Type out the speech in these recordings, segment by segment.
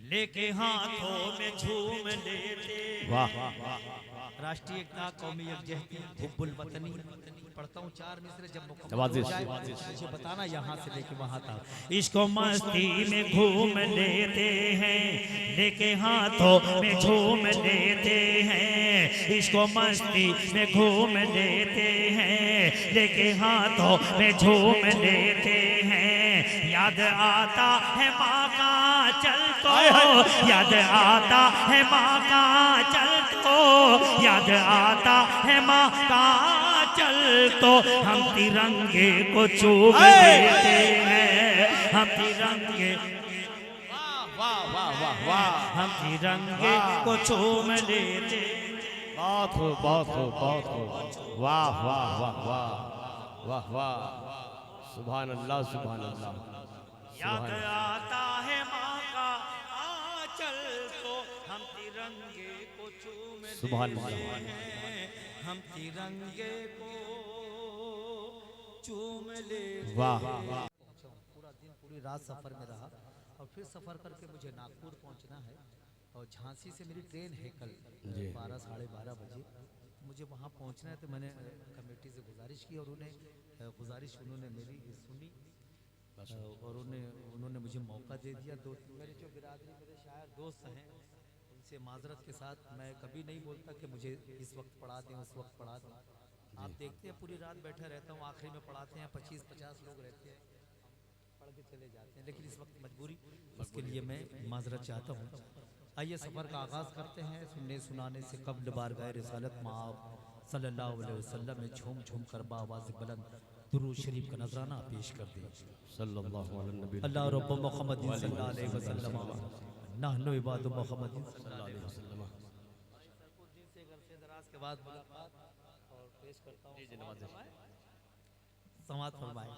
लेके हाथों में झूम लेते। वाह राष्ट्रीय एकता, कौमी यकजहती, हुब्बुल वतनी पढ़ता हूँ 4 मिसरे जब नवाजिश मुझे बताना यहाँ से लेके वहाँ तक। इसको मस्ती में घूम लेते हैं, लेके हाथों में झूम लेते हैं। इसको मस्ती में घूम लेते हैं, लेके हाथों में झूम लेते हैं। याद आता है माँ का चल तो, याद आता है माँ का चल तो, याद आता है माँ का चल तो। हम तिरंगे को चूम लेते हैं, हम तिरंगे, वाह वाह वाह वाह, हम तिरंगे को चूम लेते। बहुत हो बहुत हो बहुत हो, वाह वाह वाह वाह वाह वाह, सुभान अल्लाह सुभान अल्लाह। याद आता है माँ का आंचल तो, हम तिरंगे को चूम सुभान लेते अल्लाह। हैं, हम तिरंगे को चूम लेते। वाह पूरा दिन पूरी रात सफर में रहा और फिर सफर करके मुझे नागपुर पहुंचना है और झांसी से मेरी ट्रेन है कल 12 साढ़े 12 बजे। मुझे वहां पहुंचना है तो मैंने कमेटी से गुजारिश की और उन्होंने मेरी सुनी और उन्होंने मुझे मौका दे दिया। मेरे जो बिरादरी, मेरे शायर दोस्त हैं, उनसे माजरत के साथ मैं कभी नहीं बोलता कि मुझे इस वक्त पढ़ा दें उस वक्त पढ़ा दें। आप देखते हैं पूरी रात बैठा रहता हूँ, आखिरी में पढ़ाते हैं, 25-50 लोग रहते हैं, पढ़ के चले जाते हैं, लेकिन इस वक्त मजबूरी, उसके लिए मैं माजरत चाहता हूँ। आइए सफ़र का आगाज़ करते हैं। सुनने सुनाने से कब्ल बारगाह रिसालत माब सल्लल्लाहु अलैहि वसल्लम में झूम झूम कर बावाज़ बुलंद दुरूद शरीफ का नजराना पेश कर दें। सल्लल्लाहु अलैहि नबी अल्लाह रब्ब मोहम्मद सल्लल्लाहु अलैहि वसल्लम नहनु इबादु मोहम्मद सल्लल्लाहु अलैहि वसल्लम। से घर से दराज के बाद मुलाकात और पेश करता हूँ समात फरमाए।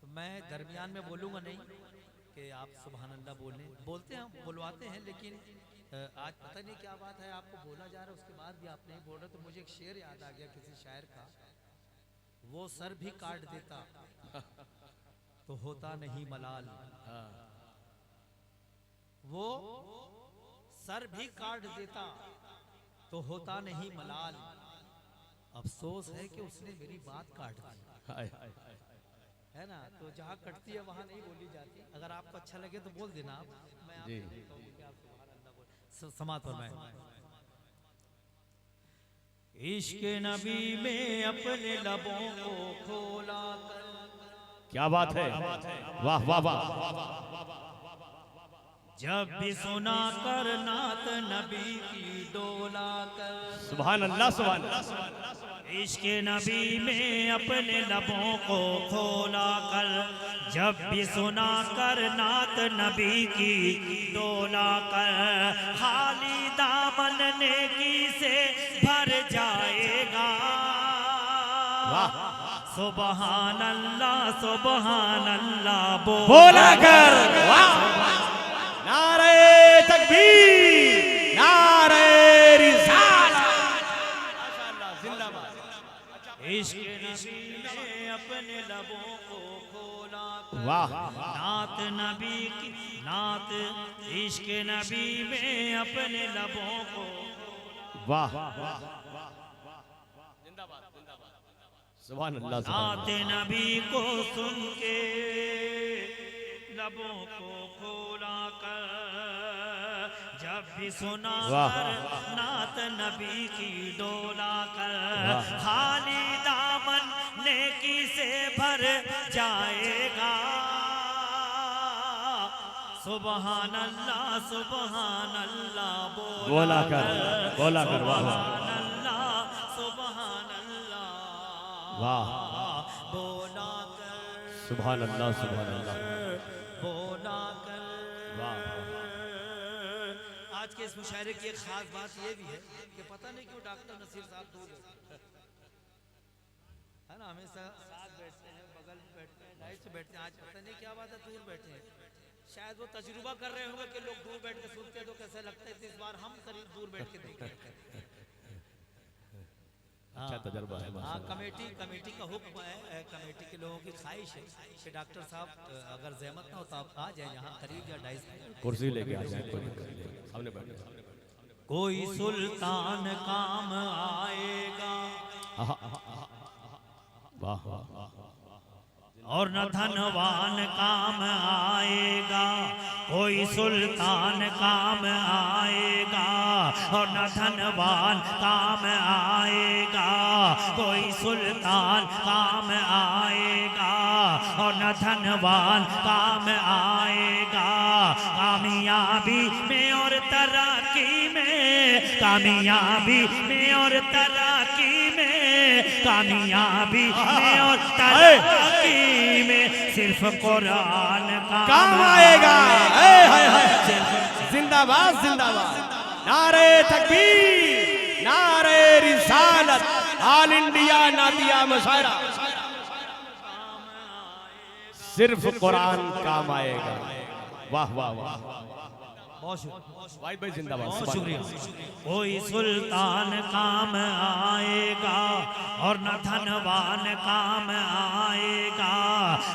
तो मैं दरमियान में बोलूँगा नहीं कि आप सुभान अल्लाह बोलते हैं, बुलवाते हैं, लेकिन आज पता नहीं क्या बात है, आपको बोला जा रहा है उसके बाद भी आप नहीं बोल रहे। तो मुझे एक शेर याद आ गया किसी शायर का, वो सर भी काट देता तो होता नहीं मलाल, वो सर भी काट देता तो होता नहीं मलाल, अफसोस है कि उसने मेरी बात काट दी, है ना। तो जहाँ कटती है वहाँ नहीं बोली जाती। अगर आपको अच्छा लगे तो बोल देना आप, मैं आपको समात फरमाए। इश्क नबी में अपने लबों को खोला कर, क्या बात है, वाह वाह वाह। जब भी सुना कर नात नबी की डोला कर, सुभान अल्लाह सुभान अल्लाह। इश्क नबी में अपने लबों को खोला कर, जब भी सुना कर नात नबी की डोला कर, खाली दामन नेकी से भर जाएगा। सुबहान अल्लाह बोला कर, वाह। नारे तकबीर, नारे रिसालत, माशाअल्लाह जिंदाबाद। इश्क नबी ने अपने लबों को खोला कर, वाह। नात नबी की नात, इश्क नबी में अपने लबों को, वाह सुभान अल्लाह। नात नबी को सुन के लबों को खोला कर, जब भी सुना कर नात नबी की डोला कर, खाली दामन नेकी से भर जाएगा। सुबहान अल्लाह बोला कर, बोला कर, वाह सुबहान अल्लाह सुबहान अल्लाह, वाह। बोला कर, सुभान अल्लाह सुभान अल्लाह, बोला कर, वाह। आज के इस मुशायरे की एक खास बात यह भी है कि पता नहीं क्यों डॉक्टर नसीर साहब दूर है ना, हमेशा साथ बैठते हैं, बगल में बैठते हैं, लाइट से बैठते हैं। आज पता नहीं क्या बात है दूर बैठे हैं। शायद वो तजुर्बा कर रहे होंगे कि लोग दूर बैठ के सुनते हैं तो कैसे लगता है, इस बार हम करीब दूर बैठ के देखें। अच्छा तजर्बा है हाँ, माशाल्लाह। कमेटी का हुक्म है, कमेटी के लोगों की ख्वाहिश है कि डॉक्टर साहब अगर जहमत ना हो तो आप आ जाए यहाँ करीब या 250 कुर्सी लेके आ जाए, कोई दिक्कत नहीं, सामने बैठ जाए। कोई सुल्तान काम आएगा आहा, वाह वाह वाह, और न धनवान काम आएगा, कोई सुल्तान काम आएगा और न धनवान काम आएगा, कोई सुल्तान काम आएगा और न धनवान काम आएगा। कामयाबी में और तरक्की में, कामयाबी में और तरक्की में, कामयाबी में और तरक्की में सिर्फ कुरान काम आएगा। जिंदाबाद जिंदाबाद, नारे तकबीर, नारे रिसालत, ऑल इंडिया नादिया मुशायरा। सिर्फ कुरान काम आएगा। वाह वाह वाह, वाहिद भाई जिंदाबाद, बहुत शुक्रिया। कोई सुल्तान काम आएगा और न धनवान काम आएगा,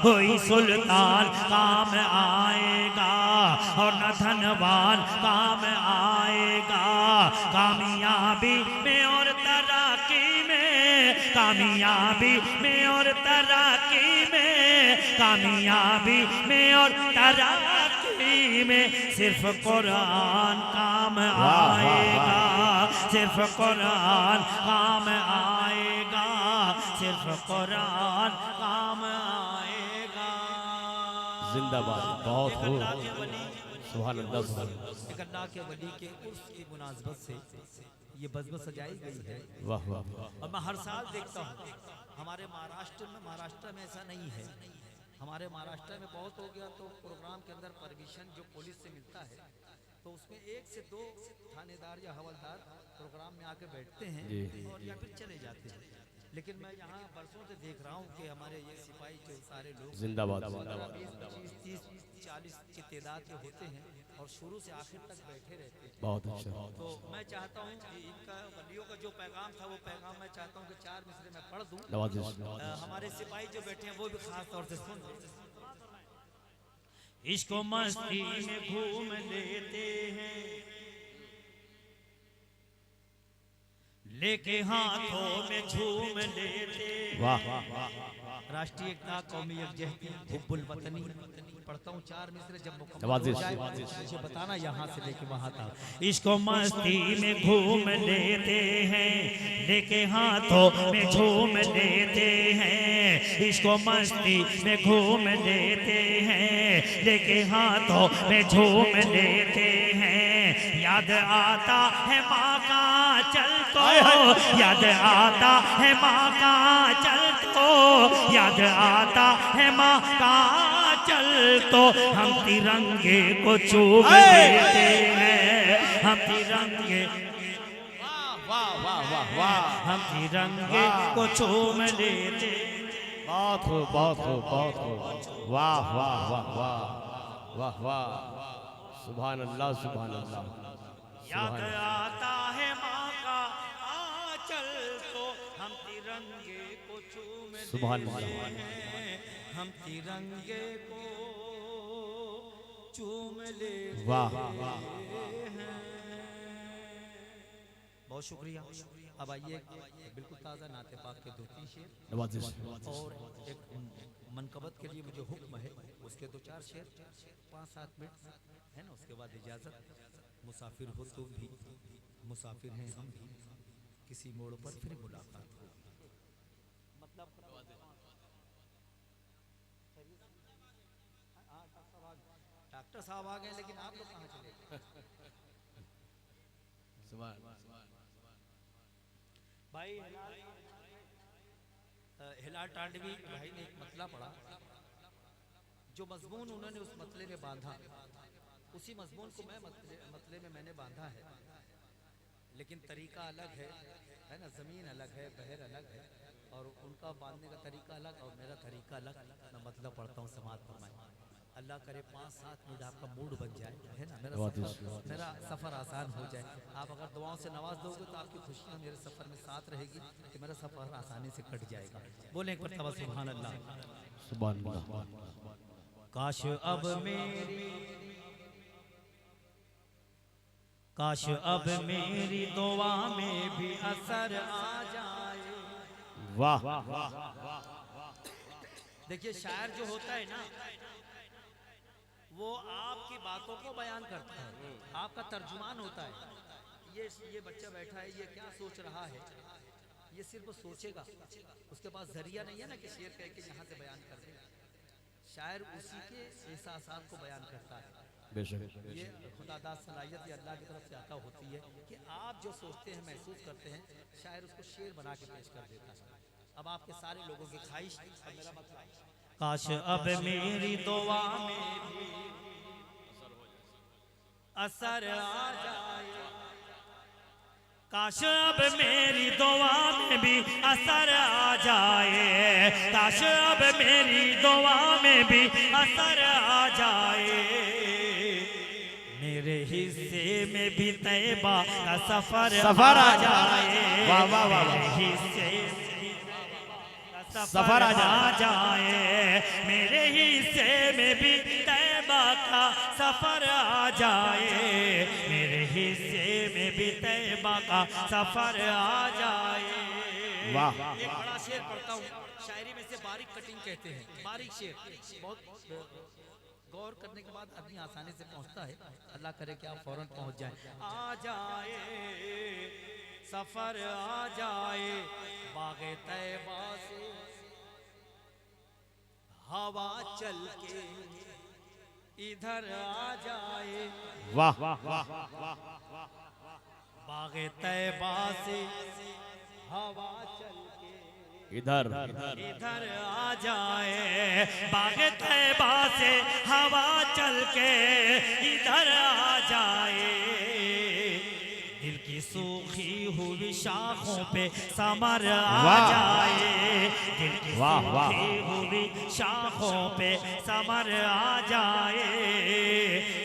कोई सुल्तान काम आएगा और न धनवान काम आएगा। कामयाबी में और तरक्की में, कामयाबी में और तरक्की में, कामयाबी में और तरक्की में सिर्फ कुरान काम आएगा, सिर्फ कुरान काम आएगा, सिर्फ कुरान काम आएगा। जिंदाबाद, बहुत खूब, सुभान अल्लाह सुभान अल्लाह। एक अल्लाह के वली के उर्स की मुनासबत से ये बज़म सजाई गई है। वाह वाह वाह, और मैं हर साल देखता हूँ हमारे महाराष्ट्र में ऐसा नहीं है। हमारे महाराष्ट्र में बहुत हो गया तो प्रोग्राम के अंदर परमिशन जो पुलिस से मिलता है तो उसमें 1 से 2 थानेदार या हवलदार प्रोग्राम में आके बैठते हैं और या फिर चले जाते हैं। लेकिन मैं यहाँ बरसों से देख रहा हूँ कि हमारे ये सिपाही जो सारे लोग जिंदाबाद 20, 25, 30, 40 की तादाद के होते हैं और शुरू से आखिर तक बैठे रहते हैं। बहुत अच्छा। तो मैं चाहता हूँ कि इनका वलियों का जो पैगाम था वो पैगाम मैं चाहता हूँ कि 4 मिसरे में पढ़ दूँ। हमारे सिपाही जो बैठे हैं वो भी खास तौर से सुन लें। इसको मस्ती में घूम लेते हैं, लेके हाथों में झूम लेते। वाह, राष्ट्रीय एकता, कौमी यकजहती, हुब्बुल वतनी पढ़ता हूँ 4 मिसरे जब मुकम्मल नवाज़िश, हो जाए मुझे बताना यहाँ से लेके वहाँ तक। इसको मस्ती में घूम लेते हैं, लेके हाथों में झूम लेते हैं, इसको मस्ती में घूम लेते हैं, लेके हाथों में झूम लेते हैं। याद आता है माँ का चल तो, याद आता है माँ का चल तो, याद आता है माँ का चल तो हम तिरंगे को चूम लेते हैं, हम तिरंगे, वाह वाह वाह वाह, हम तिरंगे को चूम लेते। बहुत खूब बहुत खूब बहुत खूब, वाह वाह वाह वाह वाह वाह, सुभान अल्लाह सुभान अल्लाह। याद आता है माँ का आंचल तो हम तिरंगे को चूम सुभान लेते अल्लाह। हैं, हम तिरंगे को चूम लेते वाह, हैं। बहुत शुक्रिया। अब आइए बिल्कुल ताज़ा नाते पाक के 2-3 शेर नवाज़िश, और एक मनकबत के लिए मुझे हुक्म है उसके 2-4 शेर 5-7 मिनट है ना, उसके बाद इजाज़त। मुसाफिर हो तुम भी, मुसाफिर हैं हम भी, किसी मोड़ पर फिर मुलाकात हो। मतलब डॉक्टर साहब आ गए लेकिन आप लोग कहाँ चले गए? भाई हिलाल टांडवी भाई ने एक मतला पढ़ा, जो मजमून उन्होंने उस मतले में बांधा उसी मजमून को मैं मतले में मैंने बांधा है, लेकिन तरीका अलग है ना, ज़मीन अलग है, बहर अलग है और उनका बांधने का तरीका अलग और मेरा तरीका अलग। मैं मतलब पढ़ता हूँ, समाज फरमाए। अल्लाह करे 5-7 मिनट आपका मूड बन जाए, है ना, मेरा सफ़र आसान हो जाए। आप अगर दुआओं से नवाज दोगे तो आपकी खुशियाँ मेरे सफ़र में साथ रहेगी, कि मेरा सफ़र आसानी से कट जाएगा। बोले एक मरतबा सुभान अल्लाह। सुभान अल्लाह। काश अब मेरी, काश अब मेरी दुआ में भी असर आ जाए। वाह। देखिए शायर जो होता है ना, वो आपकी बातों को बयान करता है, आपका तर्जुमान होता है। ये बच्चा बैठा है, ये क्या सोच रहा है, ये सिर्फ सोचेगा, उसके पास जरिया नहीं है ना कि शेर कह के यहाँ से बयान कर दे। शायर उसी के एहसासात को बयान करता है। ये खुदादाद सलाहियत ये अल्लाह की तरफ से आता होती है कि आप जो सोचते हैं, महसूस करते हैं, शायर उसको शेर बना के पेश कर देता है। अब आपके सारे लोगों की ख्वाहिश, अब मेरा मतलब, काश अब मेरी दुआ में भी असर आ जाए, काश अब मेरी दुआ में भी असर आ जाए, काश अब मेरी दुआ में भी असर आ जाए, मेरे हिस्से में भी तैबा का सफर आ जाए, मेरे हिस्से सफर आ जाए, मेरे हिस्से में भी तैबा का सफर आ जाए, मेरे हिस्से में भी तैबा का सफर आ जाए। वाह। एक बड़ा शेर पढ़ता हूँ, शायरी में से बारीक कटिंग कहते हैं, बारीक शेर, बहुत गौर करने के बाद आदमी आसानी से पहुँचता है। अल्लाह करे कि आप फौरन पहुँच जाए। आ जाए सफर आ जाए, बागे तैबा से हवा चल के इधर आ जाए, वाह। बागे तैबा से हवा चल के इधर आ जाए, बागे तैबा से हवा चल के इधर आ जाए, दिल की सूखी हुई शाखों पे समर आ जाए, दिल की सूखी हुई शाखों पे समर आ जाए,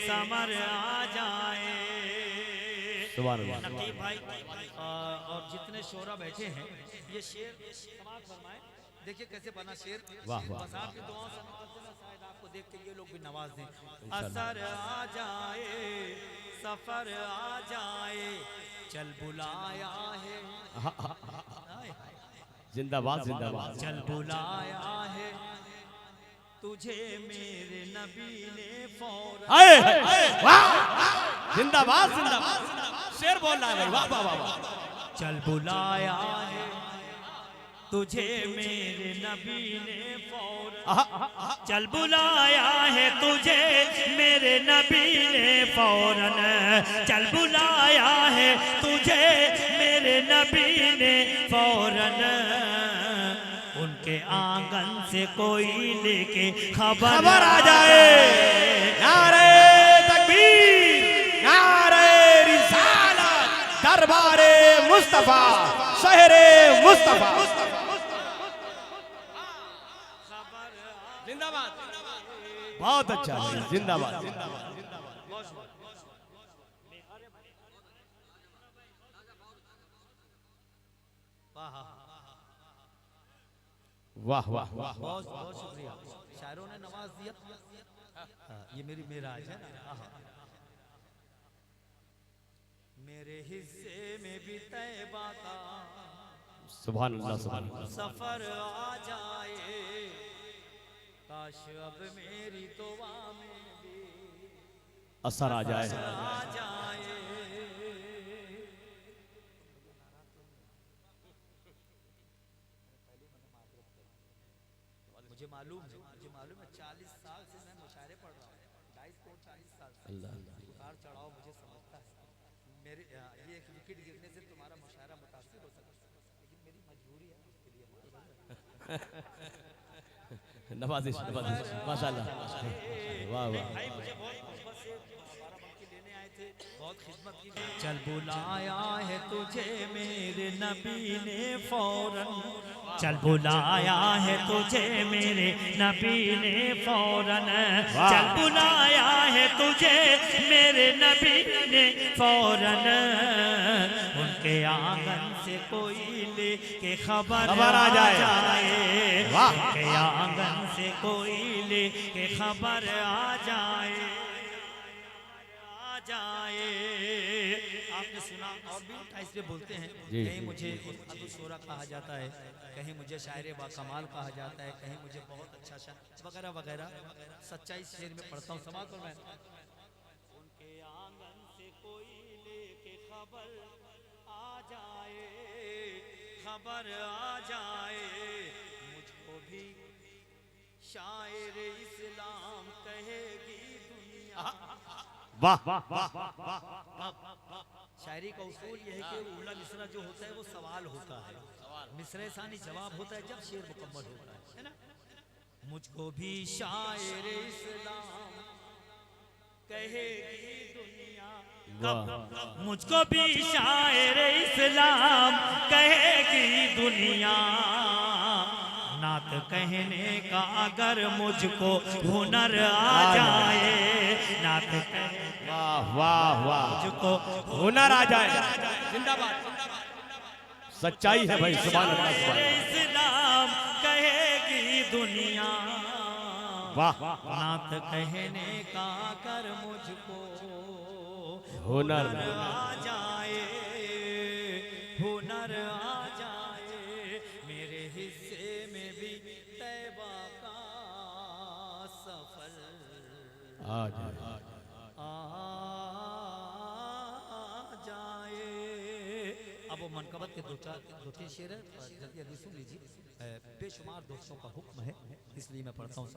समर आ जाए। नकीब भाई और जितने शोरा बैठे हैं, ये शेर समाज फरमाए। देखिए कैसे बना शेर, बस आपकी दुआओं से शायद आपको देख के ये लोग भी नवाज दें। असर आ जाए, सफर आ जाए, चल बुलाया है, जिंदाबाद जिंदाबाद। चल बुलाया है तुझे मेरे नबी ने फौरन। जिंदाबाद जिंदाबाद, शेर बोल रहा है। वाह वाह वाह। चल बुलाया है तुझे मेरे नबी ने फौरन, चल बुलाया है तुझे मेरे नबी ने फौरन, चल बुलाया है तुझे मेरे नबी ने फौरन, उनके आंगन से कोई लेके खबर आ जाए। नारे तकबीर, नारे रिसालत, दरबारे मुस्तफा, शहरे मुस्तफा। जिंदाबाद। बहुत अच्छा है, जिंदाबाद। वाह वाह वाह। बहुत बहुत शुक्रिया, शायरों ने नवाज दिया। ये मेरी मेराज है ना। मेरे हिस्से में भी तैबा का सुभान अल्लाह सुभान अल्लाह। सफर आ जाए, काश अब मेरी दुआ में भी असर आ जाए। मुझे मालूम है 40 साल से मैं मुशायरे पढ़ रहा हूँ, 40 साल से उतार चढ़ाव मुझे समझता है। मेरे ये एक विकेट गिरने से तुम्हारा मुशायरा मुतासिर हो सकता है, लेकिन मेरी मजबूरी है उसके लिए। नवाजिश नवाजिश माशाल्लाह। वाह वाह। भाई मुझे बहुत मोहब्बत से बाराबंकी लेने आए थे, बहुत खिदमत की। चल बुलाया है तुझे मेरे नबी ने फौरन, चल बुलाया है तुझे मेरे नबी ने फौरन, चल बुलाया है तुझे मेरे नबी ने फौरन, उनके आंगन से कोई लेके खबर आ जाए, उनके आंगन से कोई लेके खबर आ जाए, आपने सुना और भी इसलिए बोलते हैं, कहीं मुझे शोरा कहा जाता है, कहीं मुझे शायर बाकमाल कहा जाता है, कहीं मुझे बहुत अच्छा शायर वगैरह वगैरह। सच्चाई शेर में पढ़ता हूँ, समाज पर मैं। उनके आंगन से कोई लेके खबर आ जाए, खबर आ जाए, मुझको भी शायर इस्लाम कहेगी दुनिया। वाह वाह वाह वाह। शायरी का उसूल यह है कि उला मिसरा जो होता है वो सवाल होता है, मिसरे सानी जवाब होता है जब शेर मुकम्मल होता है ना। मुझको भी शायर इस्लाम कहेगी दुनिया, मुझको भी शायर इस्लाम कहेगी दुनिया, नात कहने का अगर मुझको हुनर आ जाए, नात कहने वाह वाह वाह, मुझको हुनर आ जाए। जिंदाबाद, सच्चाई है भाई, सुभान अल्लाह सुभान अल्लाह। इस्लाम कहेगी दुनिया, वाह, नात कहने का अगर मुझको हुनर आ जाए, हुनर आ जाए, मेरे हिस्से में भी तैबा का सफर आ जाए। अब वो मनकबत के दो तीन शेर है, जल्दी जल्दी सुन लीजिए। बेशुमार दोस्तों का हुक्म है इसलिए मैं पढ़ता हूँ।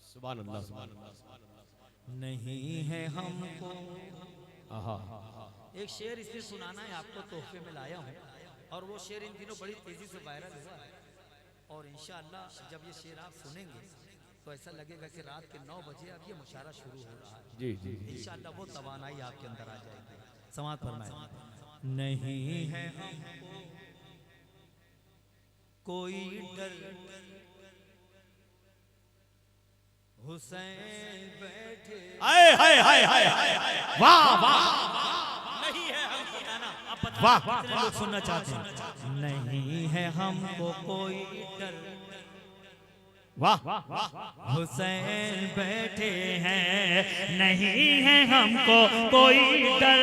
सुभान अल्लाह सुभान अल्लाह। नहीं है हमको, आहा, एक शेर इसलिए सुनाना है आपको, तोहफे में लाया हूँ, और वो शेर इन दिनों बड़ी तेजी से वायरल हुआ है, और इंशाअल्लाह जब ये शेर आप सुनेंगे तो ऐसा लगेगा कि रात के 9 बजे अब ये मुशायरा शुरू हो रहा है। जी जी, इंशाअल्लाह वो तवानाई आपके अंदर आ जाएगी। समाज फरमाए। नहीं है हमको कोई डर, हुसैन बैठे, हाय हाय हाय हाय, वाह वाह, नहीं है हमको गाना। अब बता वाह, कितने लोग सुनना चाहते हैं। नहीं है हमको कोई डर, वाह वाह, हुसैन बैठे हैं, नहीं है हमको कोई डर,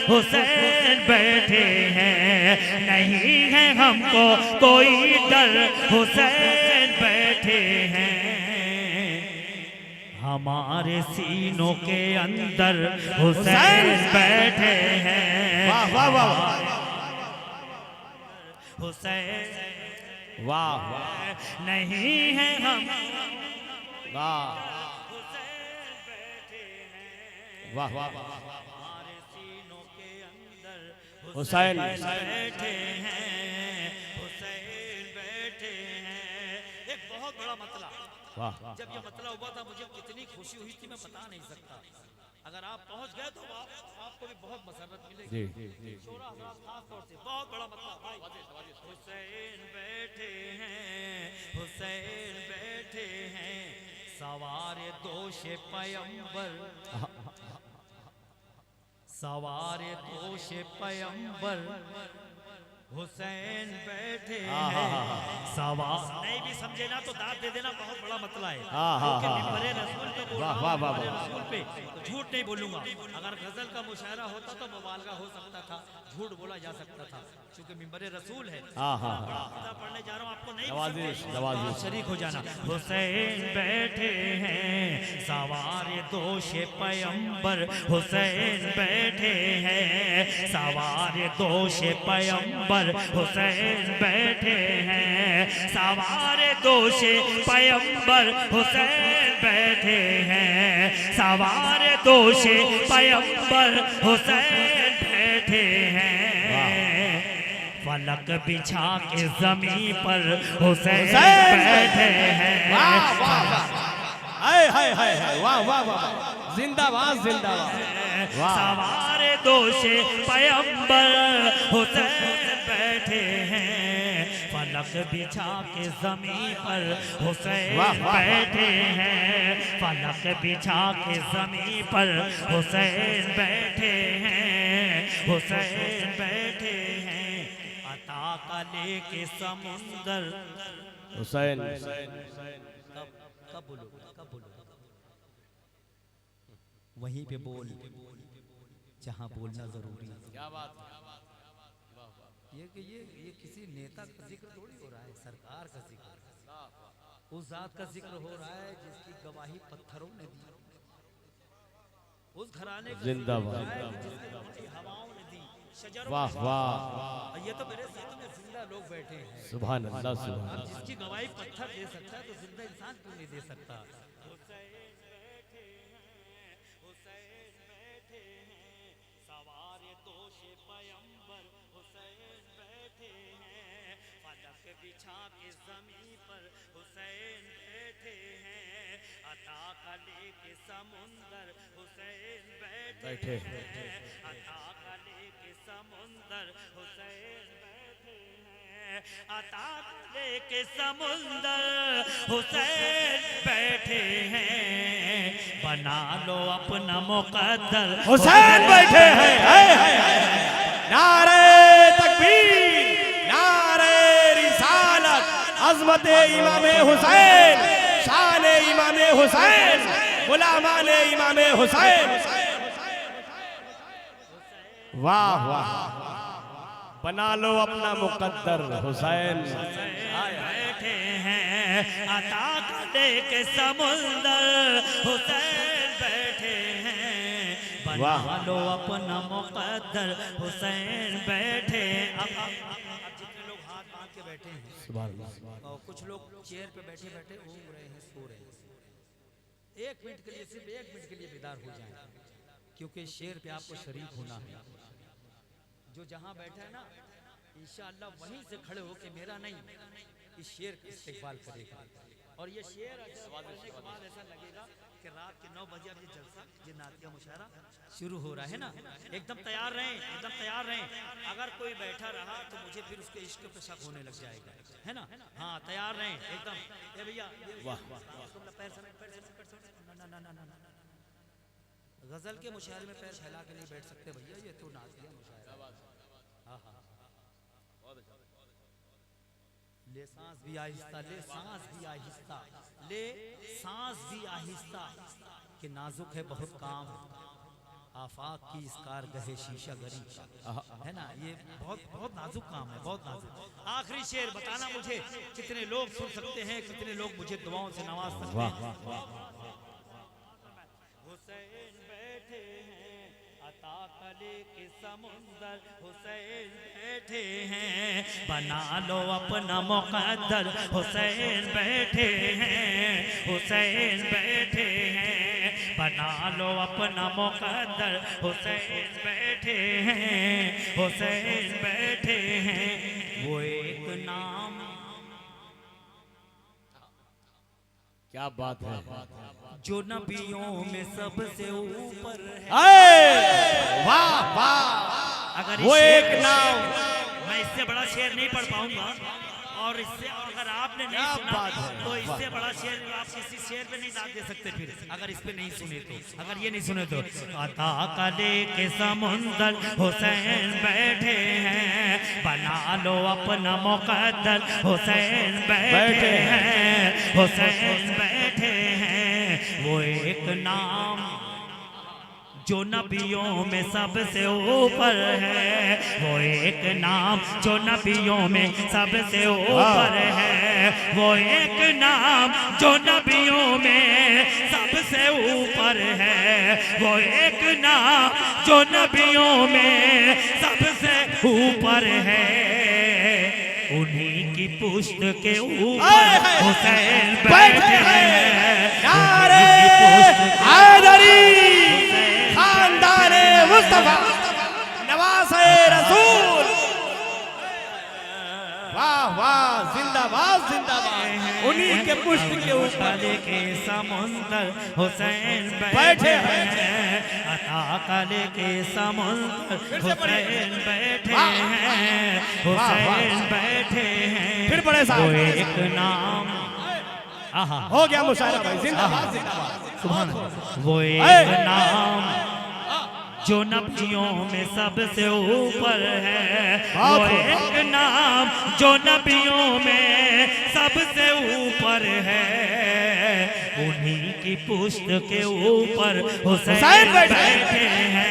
हुसैन बैठे हैं, नहीं है हमको कोई डर, हुसैन बैठे हैं, हमारे सीनों के अंदर हुसैन बैठे हैं, वाह वाह वाह, हुसैन वाह वाह, नहीं है हम, वाह वाह वाह, हमारे सीनों के अंदर हुसैन बैठे हैं, हुसैन बैठे हैं। एक बहुत बड़ा मतला, वाह, जब ये मतला हुआ था मुझे कितनी खुशी हुई थी मैं बता नहीं सकता। अगर आप पहुंच गए तो आपको भी बहुत मसरत मिलेगी। जी शोरा हज़रात खास तौर से बहुत बड़ा मतला भाई। हुसैन बैठे हैं, हुसैन बैठे हैं, सवार दोष पैगंबर, सवार दोष पैगंबर, हुसैन बैठे हैं, सवार। नहीं भी समझे ना तो दाद दे देना, बहुत बड़ा मतला है। क्योंकि मिंबरे रसूल पे बोल रहा हूं, मिंबरे रसूल पे तो झूठ नहीं बोलूंगा। अगर गजल का मुशायरा होता तो मुबालगा हो सकता था, झूठ बोला जा सकता था, क्योंकि मिंबरे रसूल है। बड़ा पढ़ने जा रहा हूं, आपको नहीं शरीक हो जाना। हुसैन बैठे हैं, सवार दोष पैगंबर, हुसैन बैठे हैं, सवार दोष पैगंबर, हुसैन बैठे हैं, सवार दोष पैगंबर, हुसैन बैठे हैं, सवार दोष पैगंबर, हुसैन बैठे हैं, फलक बिछा के जमीन पर हुसैन बैठे हैं। हाय हाय हाय, वाह वाह वाह, जिंदाबाद जिंदाबाद। वाह सवारे दोषे पैगंबर हुसैन बैठे हैं, फलक बिछा के जमीन पर हुसैन बैठे हैं, फलक बिछा के जमीन पर हुसैन बैठे हैं, हुसैन बैठे हैं। अता का लेके समुंदर हुसैन। कब बोलो, कब बोलो? वहीं पे बोल जहाँ बोलना जरूरी है। क्या बात ये किसी नेता का जिक्र थोड़ी हो रहा है, सरकार का जिक्र, उस जात का जिक्र हो रहा है जिसकी गवाही पत्थरों ने दी, उस घराने का जिंदाबाद। जिक्र हो रहा है जिसकी गवाही हवाओं ने दी, शजरों वाह ने दी। वाह और ये तो मेरे साथ में जिंदा लोग बैठे हैं। सुभान अल्लाह सुभान अब अल्लाह। जिसकी गवाही पत्थर दे सकता है तो जिंदा इंसान क्यों नहीं दे सकता? बिछा के जमीन पर हुसैन बैठे हैं, अता का लेके समुंदर हुसैन बैठे हैं, अता का लेके समुंदर हुसैन बैठे हैं, अता का लेके समुंदर हुसैन बैठे हैं। बना लो अपना मुकद्दर हुसैन बैठे हैं। नारे तकबीर, नारे रिसालत, अज़मत इमाम हुसैन, शान इमाम हुसैन, गुलामान इमाम हुसैन। वाह वाह, बना लो अपना मुकद्दर हुसैन। बैठे हैं, अता का लेके समुंदर हुसैन बैठे हैं। बना लो अपना मुकद्दर हुसैन बैठे। अब जितने लोग हाथ बांध के बैठे हैं सुभान अल्लाह। और कुछ लोग चेयर पे बैठे बैठे ऊँग रहे हैं, सो रहे हैं, 1 मिनट के लिए, सिर्फ 1 मिनट के लिए बेदार हो जाए, क्योंकि शेर पे आपको शरीक होना है। जो जहां बैठा है ना, इंशाअल्लाह वहीं से खड़े होके मेरा नहीं, इस शेर का इस्तेकबाल करेगा। और ये शेर पढ़ने के बाद ऐसा लगेगा कि रात के 9 बजे अब ये जलसा, ये नातिया मुशायरा शुरू हो रहा है ना। एकदम तैयार रहें, एकदम तैयार रहें। अगर कोई बैठा रहा तो मुझे फिर उसके इश्क पे शक होने लग जाएगा, है ना। हाँ, तैयार रहें एकदम। ए भैया, वाह वाह, पैर समेट, पैर समेट, पैर समेट। ना ना ना ना ना, गजल के मुशायरे में पैर फैला के नहीं बैठ सकते भैया, ये तो नातिया मुशायरा। हाँ हाँ, ले सांस भी आहिस्ता, ले सांस भी आहिस्ता, ले सांस भी आहिस्ता, कि नाजुक है बहुत काम आफाक की इस कारगहे शीशा गरी का, है ना। ये बहुत बहुत नाजुक काम है, बहुत नाजुक। आखिरी शेर बताना मुझे, कितने लोग सुन सकते हैं, कितने लोग मुझे दुआओं से नवाज सकते हैं। हुसैन बैठे हैं, अता का लेके समुंदर हुसैन बैठे हैं। बना लो अपना मुकद्दर हुसैन बैठे हैं, हुसैन बैठे हैं। बना लो अपना मुकद्दर हुसैन बैठे हैं, हुसैन बैठे हैं। वो एक नाम, क्या बात है। जो नबियों में सबसे ऊपर है। वाह वाह, अगर वो एक नाम, मैं इससे बड़ा शेर नहीं पढ़ पाऊंगा, और इससे, और अगर आपने नहीं सुना तो इससे बड़ा शेर आप किसी शेर पे नहीं दाद दे सकते। फिर अगर इस पे नहीं सुने तो, अगर ये नहीं सुने तो, अता का लेके समुंदर हुसैन बैठे हैं। बना लो अपना मुकद्दर हुसैन बैठे हैं, हुसैन बैठे हैं। वो एक नाम जो नबियों में सबसे ऊपर है, वो एक नाम जो नबियों में सबसे ऊपर है, वो एक नाम जो नबियों में सबसे ऊपर है, वो एक नाम जो नबियों में सबसे ऊपर है। उन्हीं की पुश्त के ऊपर हुसैन बैठे हैं। नारे खानदाने मुस्तफा नवासे रसूल। वाह वाह, जिंदाबाद जिंदाबाद। उन्हीं के पुष्ट के ऊपर के समुंदर हुसैन बैठे हैं, अता कले के समुंदर हुसैन बैठे हैं, हुसैन बैठे हैं। फिर बड़े साहब वो एक नाम हो गया मुशायरा भाई, जिंदाबाद जिंदाबाद। सुभान अल्लाह। वो एक नाम जो नबियों में सबसे ऊपर है, वो एक नाम जो नबियों में सबसे ऊपर है, उन्हीं की पुष्ट के ऊपर हुसैन बैठे हैं,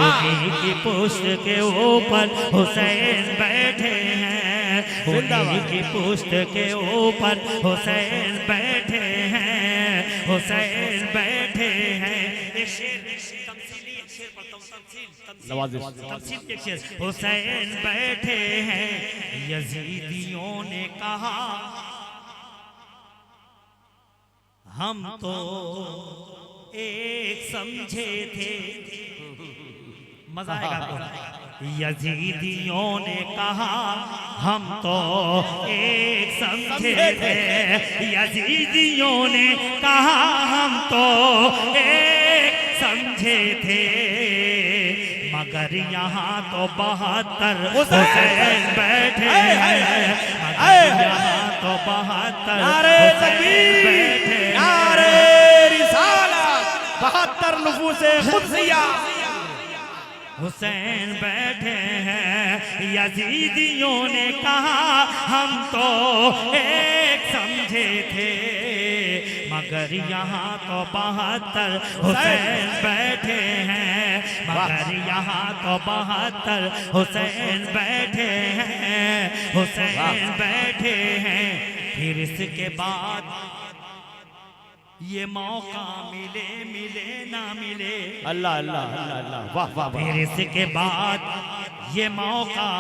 उन्हीं की पुष्ट के ऊपर हुसैन बैठे हैं, उन्हीं की पुष्ट के ऊपर हुसैन बैठे हैं, हुसैन बैठे हैं। एक शेर तमसीली, एक शेर पढ़ता हूं, तमसील एक शेर। हुसैन बैठे हैं, यजीदियों ने कहा हम तो एक समझे थे, मजा आएगा आपको। यजीदियों ने कहा हम तो एक समझे थे, यजीदियों ने कहा हम तो एक समझे थे, मगर यहाँ तो 72 हुसैन बैठे हैं, मगर यहाँ तो 72 हुसैन बैठे हैं। 72 नुफूसे खुदसिया हुसैन बैठे हैं, यजीदियों ने कहा हम तो एक समझे थे, मगर यहाँ तो 72 हुसैन बैठे हैं, मगर यहाँ तो 72 हुसैन बैठे हैं, हुसैन बैठे हैं। फिर इसके बाद ये मौका मिले मिले ना मिले, अल्लाह अल्लाह अल्लाह अल्लाह, वाह वाह वाह। फिर इसके बाद ये मौका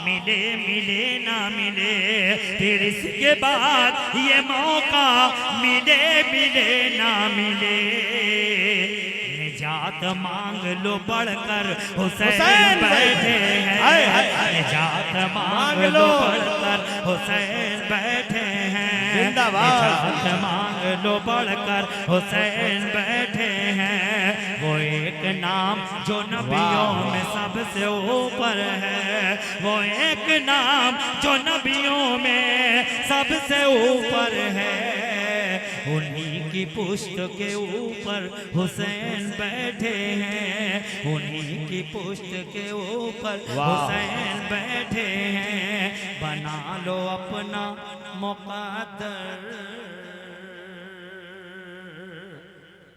मिले मिले ना मिले, फिर इसके बाद ये मौका मिले मिले ना मिले, निजात मांग लो बढ़कर हुसैन बैठे हैं, निजात मांग लो बढ़कर हुसैन बैठे हैं, निजात मांग लो बढ़कर हुसैन बैठे हैं। वो एक नाम जो नबियों में सबसे ऊपर है, वो एक नाम जो नबियों में सबसे ऊपर है, उन्हीं की पुष्ट के ऊपर हुसैन बैठे हैं, उन्हीं की पुष्ट के ऊपर हुसैन बैठे हैं। बना लो अपना मुक़द्दर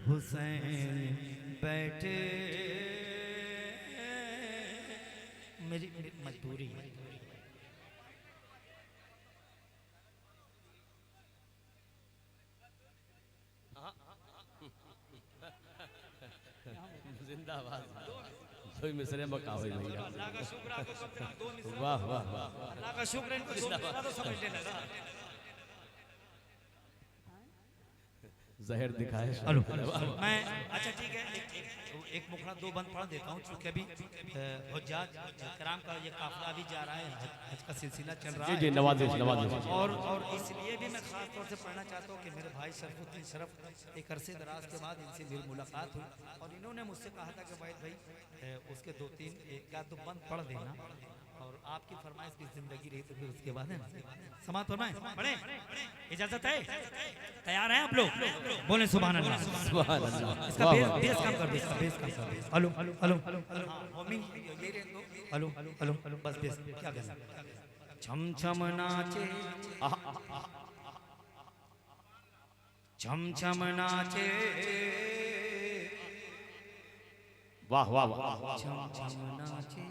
हुसैन बैठे, मेरी मजबूरी है। जिंदाबाद। कोई मिसरे मका हुई भैया, अल्लाह का शुक्र है, वाह वाह वाह। अल्लाह का शुक्र है, इनको तो समझने लगा। जहर दिखाए। हेलो मैं अच्छा ठीक है, एक मुखड़ा दो बंद पढ़ देता हूँ, क्योंकि अभी हुज्जाज कराम का ये काफिला भी जा रहा है, हज का सिलसिला चल रहा है। जी नवाजिश नवाजिश। और इसलिए भी मैं खास तौर से पढ़ना चाहता हूँ कि मेरे भाई शरफुद्दीन शरफ एक अरसे दराज के बाद इनसे मेरी मुलाकात हुई, और इन्होंने मुझसे कहा था कि भाई उसके 2-3 एक दो बंद पढ़ देना, और आपकी फरमाइश की जिंदगी रही तो फिर उसके बाद है ना समाप्त होना है। पढ़े, इजाजत है? तैयार हैं आप लोग? बोले सुभान अल्लाह। सुभान अल्लाह। इसका बेस कम कर दे, इसका बेस कम कर दे। Hello hello hello hello hello hello, बस बेस क्या कहना? छम छम नाचे, छम छम नाचे, वाह वाह वाह। छम छम नाचे,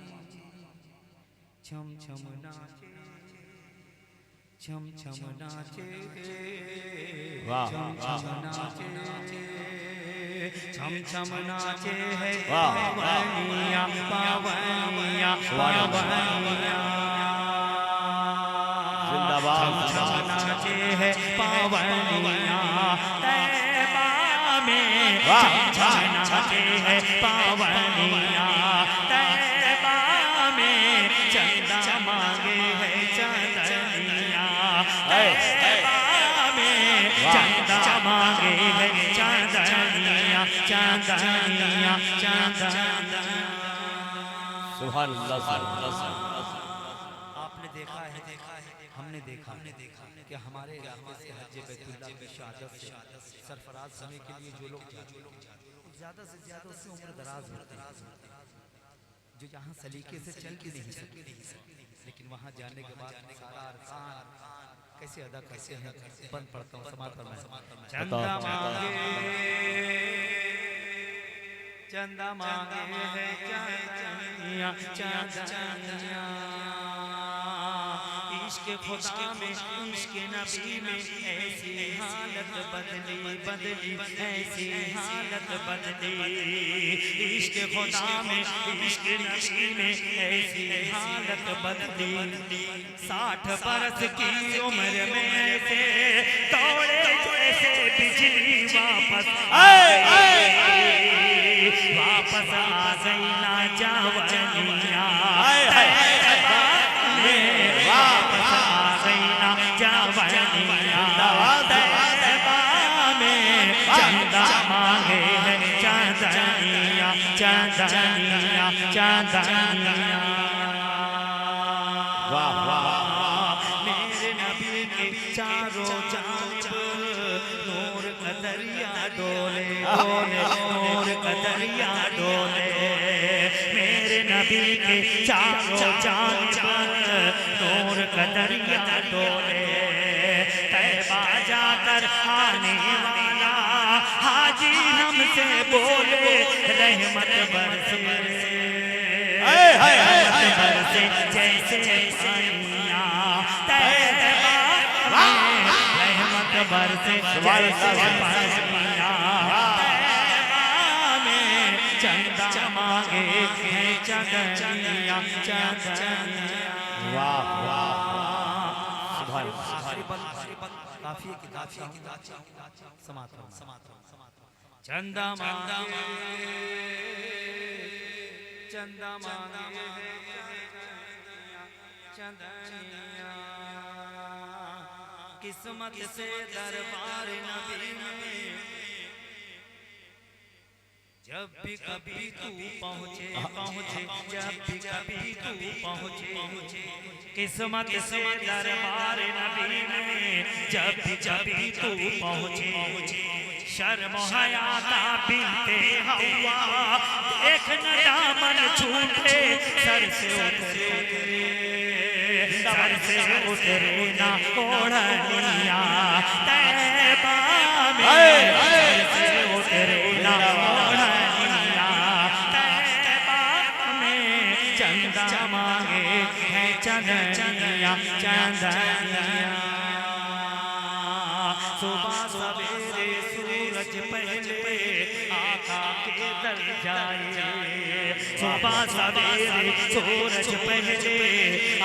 छम छम नाचे, छम छम नाचे, वाह छम छम नाचे, छम छम नाचे है वाह। पावनिया पावनिया पावनिया, जिंदाबाद। छम छम नाचे है पावनिया तैबा में, छम छम नाचे है पावनिया तैबा में, चंदा मांगे है चांदनिया तैबा में, चंदा मांगे है चांदनिया चांदनिया चांदनिया। सुभान अल्लाह, सुभान अल्लाह। आपने देखा है, हमने देखा कि हमारे इलाके से हज बैतुल्लाह की शहादत से सरफराज होने के लिए जो लोग ज़्यादा से ज़्यादा उससे उम्र दराज होते हैं, जो यहाँ सलीके से चल भी नहीं सकते, लेकिन वहाँ जाने के बाद सारा अरकान कैसे अदा कैसे हैं। बंद पढ़ता हूँ, समाप्त करना है। चंदा मांगे चंदा मांगे है चांदनिया चांदनिया। इश्क खुदा में इश्क नबी में ऐसी हालत बदली बदली ऐसी हालत बदली। इश्क खुदा में इश्क नबी में ऐसी हालत बदली। 60 बरस की उम्र में ऐसे दौड़े जैसे बिजली वापस वापस आ गई ना जवानिया। वापस आ गई ना जवानिया। में चंदा मांगे है चांदनिया चांदनिया चांदनिया। वाह वाह। मेरे नबी के चारों जानिब नूर का दरिया डोले डोले नूर का दरिया डोले। मेरे नबी के चारों जानिब नूर का दरिया डोले। तैबा जाकर आने वाला हाजी हमसे बोले रहमत बरसे बरसे जैसे पानियां। तैबा में रहमत बरसे जैसे पानियां। तैबा में चंदा मांगे है चांदनिया चांदनिया। वाह वाह। काफी की काफी समाप्त चंदा मांगे चंदा मांगे चंदनिया। किस्मत से दरबार नबी में जब भी कभी तू पहुँचे पहुँचे जब भी कभी तू पहुँचे किस्मत से दरबार नबी में जब भी कभी तू पहुँचे। शर्म हया का बिनते हवा एक न दामन छूटे सर से उतरे ना ओढ़निया। तैबा में सर से उतरे ना ओढ़निया। तैबा में चंदा मांगे है चांदनिया चांदनिया। सुबह सवेरे सूरज पहले आका के दर जाए। सुबह सवेरे सूरज पहले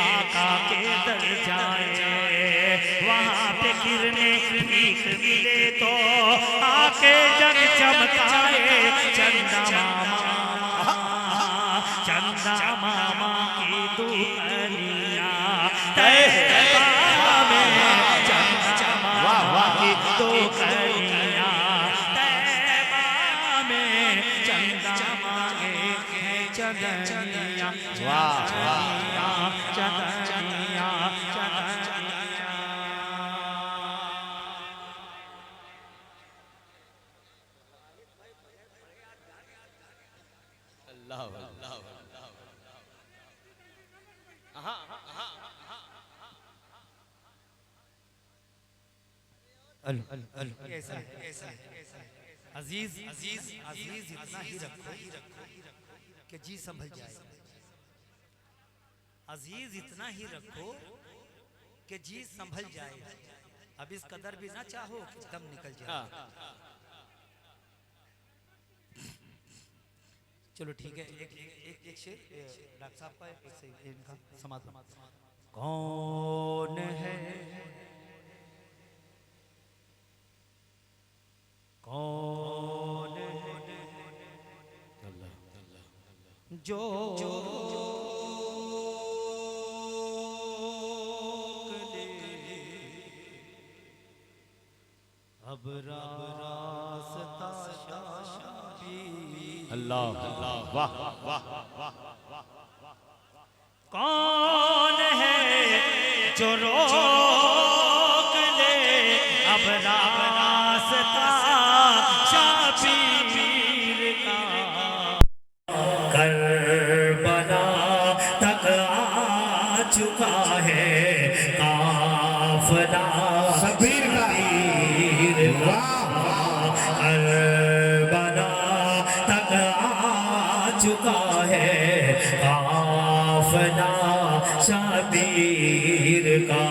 आका के दर जाए। वहाँ पे किरने भीख मिले तो आके जग चमकाए। चंदा मामा की दुनिया। तैबा में चंदा मामा की दुनिया। तैबा में चंदा मांगे है चांदनिया चांदनिया चांदनिया चांदनिया। अल्लाह अल्लाह। अजीज अजीज अजीज इतना ही रखो कि जी संभल जाए। अजीज इतना ही रखो कि जी संभल जाए। अब इस कदर भी ना चाहो कि दम निकल जाए। चलो ठीक है, एक शेर डॉक्टर साहब का एक से इनका समाधान। कौन है कौन जो अब रास्ता शाबी अल्लाह अल्लाह वाह वाह वाह। कौन है जो रोक ले अब रास्ता शाबीर का। करबला तक आ चुका है काफिला शबीर का। करबला तक आ चुका है काफिला शबीर का।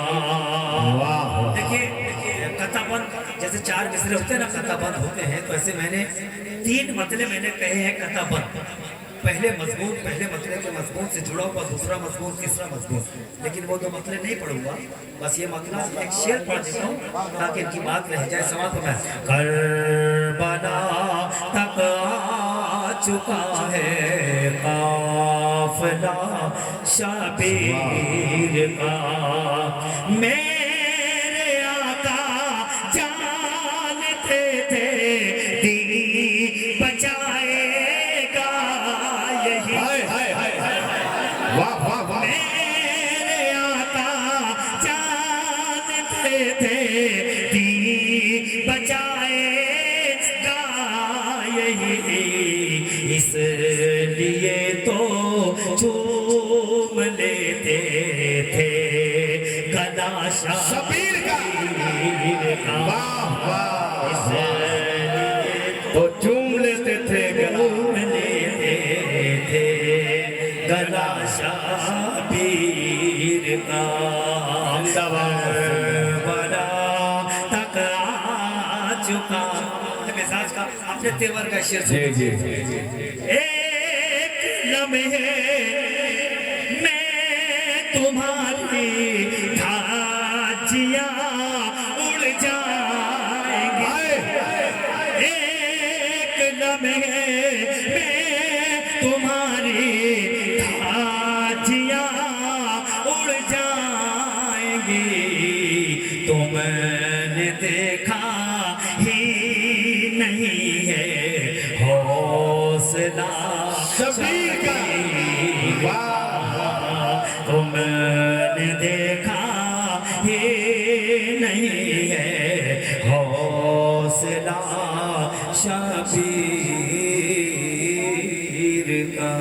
देखिए कथाबंद जैसे 4 मिसरे होते हैं ना, कथाबंद होते हैं, तो ऐसे मैंने 3 मतले मैंने कहे हैं कथाबंद। पहले मजमून, पहले मतले के मजमून से जुड़ा हुआ दूसरा मजमून, तीसरा मजमून, लेकिन वो 2 मतले नहीं पढ़ूंगा। बस ये मतला एक शेर पढ़ देता हूँ ताकि इनकी बात रह जाए। समाज को मैं करबला तक आ चुका है काफिला शबीर का। मेरे आका जानते थे दी बचाएगा यही। वाह वाह वाह। मेरे आका जानते थे दी बचाएगा यही, इसलिए तो चूम लेते थे गला शबीर का। वाह वाह। इसलिए तो चूम लेते थे चूम लेते थे गला शबीर का। करबला तक आ चुका मिजाज का अपने तेवर का शेर। जी जी जी जी। एक लम्हे मैं तुम्हारी धाजियां उड़ जाएंगी। एक लम्हे में तुम्हारी धाजियां उड़ जाएंगी। तो मैंने देखा ही नहीं है हौसला शबीर का। तो मैंने देखा ही नहीं है हौसला शबीर का।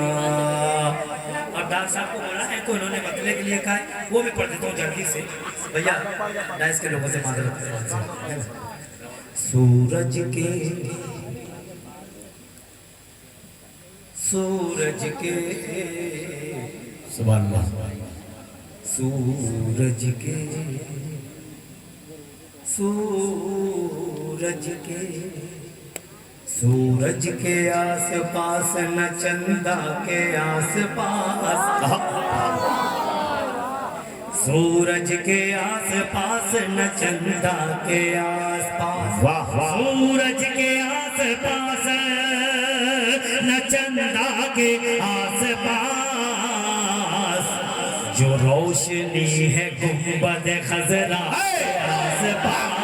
और डॉक्टर साहब को बोला है तो उन्होंने मतले के लिए कहा है, वो मैं पढ़ देता हूँ जल्दी से। भैया डाइस के लोगों से माजरत। सूरज के सूरज के सुभान अल्लाह। सूरज के सूरज के सूरज के आस पास न चंदा के आस पास। सूरज के आस पास न चंदा के आस पास। वाह वाह। सूरज के आस पास न चंदा के आस पास। जो रोशनी है गुंबद खजरा आस पास।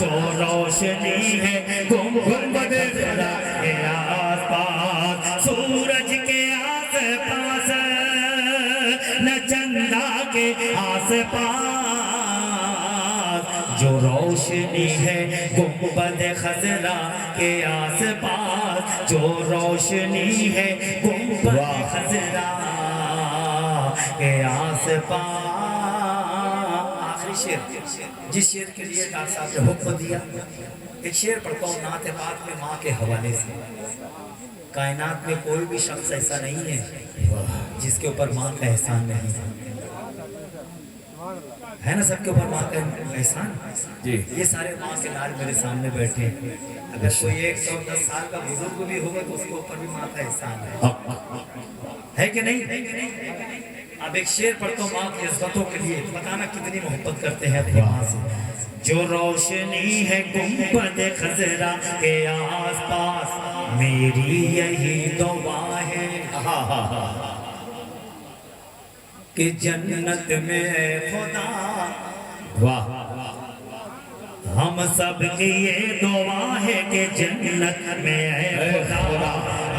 जो रोशनी है गुंबद खजरा के आस पास। सूरज के आस पास न चंदा के आस पास। जो रोशनी है गुंबद खजरा के आस पास। जो रोशनी है गुंबद खजरा के आस पास। आखिरी शेर, जिस शेर के लिए डॉक्टर साहब ने हुक्म दिया, एक शेर पढ़ता हूँ नाते पाक में माँ के हवाले से। कायनात में कोई भी शख्स ऐसा नहीं है जिसके ऊपर माँ का एहसान नहीं है ना। सबके ऊपर माँ का एहसान जी। ये सारे माँ के लाल मेरे सामने बैठे हैं। अगर कोई 110 साल का बुजुर्ग भी होगा तो उसके ऊपर भी माँ का एहसान है कि नहीं। अब एक शेर पढ़ता हूँ माँ की इज्जतों के लिए, बताना कितनी मोहब्बत करते हैं अपनी माँ से। जो रोशनी है गुंबद खजरा के आसपास, मेरी यही दुआ है कि जन्नत में खुदा वाह हम सब की ये दुआ है कि जन्नत में है खुदा,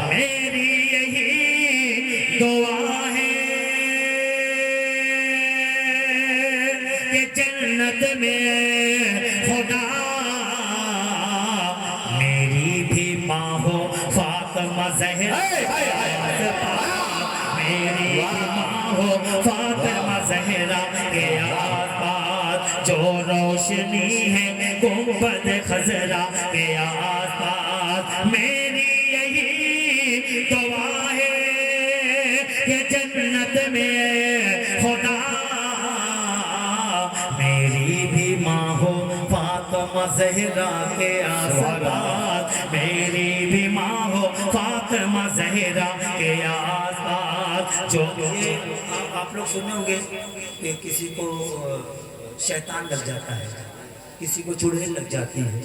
मेरी यही दुआ है कि जन्नत में है खुदा, मेरी भी माँ हो फातिमा ज़हरा, मेरी भी माँ हो फातिमा ज़हरा के आसपास जो रोशनी है गुंबद खजरा के आसपास, मेरी यही दुआ है कि जन्नत में खुदा, मेरी भी माँ हो फातिमा ज़हरा के आसपास, मेरी भी माँ हो फातिमा ज़हरा के आसपास। जो आप लोग सुने होंगे कि किसी को शैतान लग जाता है, किसी को चुड़ैल लग जाती है,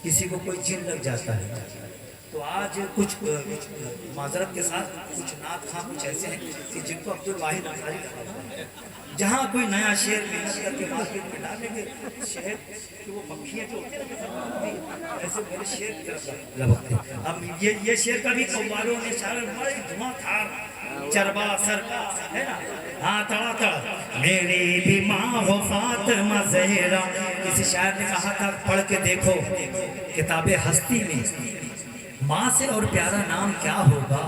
किसी को कोई जिन लग जाता है। तो आज कुछ माजरत के साथ कुछ नात खां कुछ ऐसे हैं कि जिनको अब्दुल वाहिद अंसारी कहते हैं। जहाँ कोई नया शेर मेहनत करके मार्केट में डालेंगे, शहर कि वो पक्षियाँ जो होती हैं ऐसे मेरे शेर की तरफ लपकते। अब ये शेर का भी कव्वालों ने सारे बड़ी धुआंधार चरबा सरका है ना, हाँ तड़ा मेरी भी माँ हो फातिमा ज़हरा। किसी शायर ने कहा था पढ़ के देखो किताबे हस्ती में, माँ से और प्यारा नाम क्या होगा,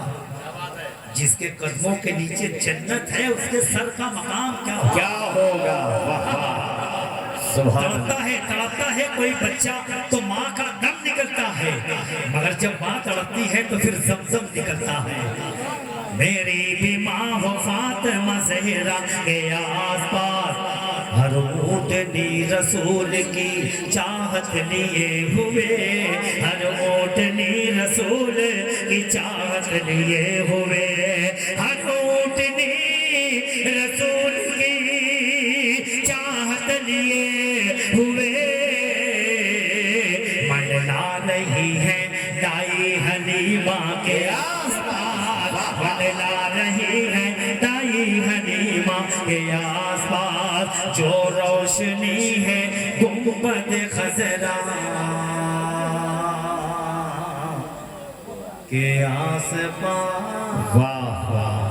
जिसके कदमों के नीचे जन्नत है उसके सर का मकाम क्या होगा। तड़पता है कोई बच्चा तो माँ का दम निकलता है, मगर जब माँ तड़पती है तो फिर ज़मज़म निकलता है। मेरी भी माँ हो फातिमा ज़हरा के आसपास हर ऊँटनी रसूल की चाहत लिए हुए, हर ऊँटनी रसूल की चाहत लिए हुए, हर ऊँटनी रसूल की चाहत लिए हुए। मनना नहीं है दाई हलीमा के आसपास, मनना नहीं है दाई हलीमा के आसपास, जो रोशनी है गुंबद खजरा के आसपास। वाह वाह